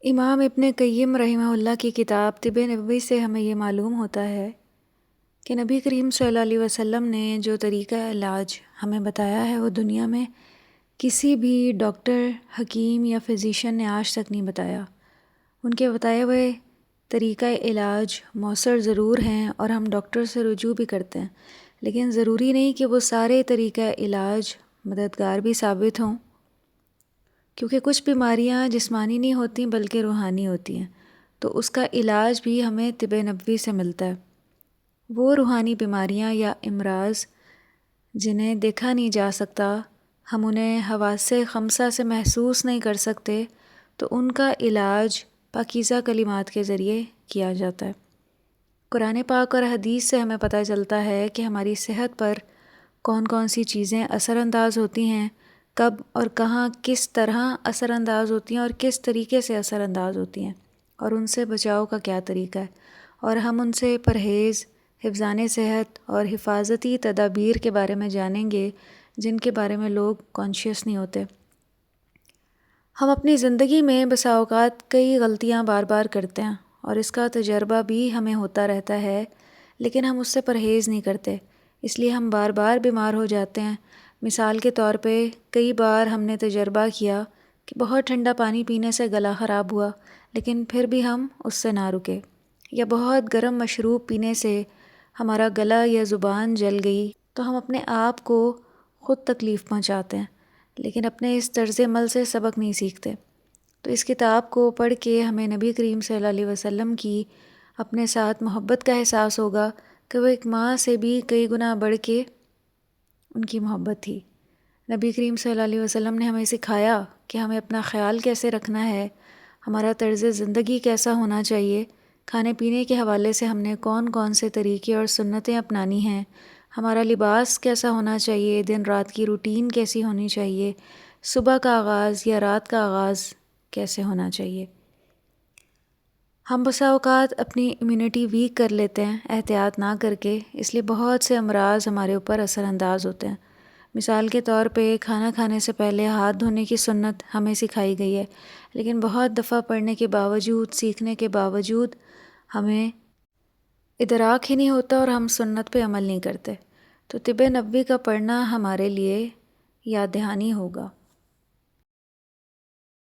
امام ابن قیم رحمہ اللہ کی کتاب طب نبوی سے ہمیں یہ معلوم ہوتا ہے کہ نبی کریم صلی اللہ علیہ وسلم نے جو طریقہ علاج ہمیں بتایا ہے وہ دنیا میں کسی بھی ڈاکٹر، حکیم یا فزیشین نے آج تک نہیں بتایا۔ ان کے بتائے ہوئے طریقہ علاج مؤثر ضرور ہیں اور ہم ڈاکٹر سے رجوع بھی کرتے ہیں، لیکن ضروری نہیں کہ وہ سارے طریقہ علاج مددگار بھی ثابت ہوں، کیونکہ کچھ بیماریاں جسمانی نہیں ہوتی بلکہ روحانی ہوتی ہیں، تو اس کا علاج بھی ہمیں طب نبوی سے ملتا ہے۔ وہ روحانی بیماریاں یا امراض جنہیں دیکھا نہیں جا سکتا، ہم انہیں حواس خمسہ سے محسوس نہیں کر سکتے، تو ان کا علاج پاکیزہ کلمات کے ذریعے کیا جاتا ہے۔ قرآن پاک اور حدیث سے ہمیں پتہ چلتا ہے کہ ہماری صحت پر کون کون سی چیزیں اثر انداز ہوتی ہیں، کب اور کہاں کس طرح اثر انداز ہوتی ہیں اور کس طریقے سے اثر انداز ہوتی ہیں، اور ان سے بچاؤ کا کیا طریقہ ہے، اور ہم ان سے پرہیز، حفظان صحت اور حفاظتی تدابیر کے بارے میں جانیں گے جن کے بارے میں لوگ کانشیس نہیں ہوتے۔ ہم اپنی زندگی میں بسا اوقات کئی غلطیاں بار بار کرتے ہیں اور اس کا تجربہ بھی ہمیں ہوتا رہتا ہے، لیکن ہم اس سے پرہیز نہیں کرتے، اس لیے ہم بار بار بیمار ہو جاتے ہیں۔ مثال کے طور پہ کئی بار ہم نے تجربہ کیا کہ بہت ٹھنڈا پانی پینے سے گلا خراب ہوا، لیکن پھر بھی ہم اس سے نہ رکے، یا بہت گرم مشروب پینے سے ہمارا گلا یا زبان جل گئی تو ہم اپنے آپ کو خود تکلیف پہنچاتے ہیں، لیکن اپنے اس طرز عمل سے سبق نہیں سیکھتے۔ تو اس کتاب کو پڑھ کے ہمیں نبی کریم صلی اللہ علیہ وسلم کی اپنے ساتھ محبت کا احساس ہوگا کہ وہ ایک ماں سے بھی کئی گنا بڑھ کے ان کی محبت تھی۔ نبی کریم صلی اللہ علیہ وسلم نے ہمیں سکھایا کہ ہمیں اپنا خیال کیسے رکھنا ہے، ہمارا طرز زندگی کیسا ہونا چاہیے، کھانے پینے کے حوالے سے ہم نے کون کون سے طریقے اور سنتیں اپنانی ہیں، ہمارا لباس کیسا ہونا چاہیے، دن رات کی روٹین کیسی ہونی چاہیے، صبح کا آغاز یا رات کا آغاز کیسے ہونا چاہیے۔ ہم بسا اوقات اپنی امیونٹی ویک کر لیتے ہیں احتیاط نہ کر کے، اس لیے بہت سے امراض ہمارے اوپر اثر انداز ہوتے ہیں۔ مثال کے طور پہ کھانا کھانے سے پہلے ہاتھ دھونے کی سنت ہمیں سکھائی گئی ہے، لیکن بہت دفعہ پڑھنے کے باوجود، سیکھنے کے باوجود ہمیں ادراک ہی نہیں ہوتا اور ہم سنت پہ عمل نہیں کرتے۔ تو طب نبوی کا پڑھنا ہمارے لیے یاد دہانی ہوگا۔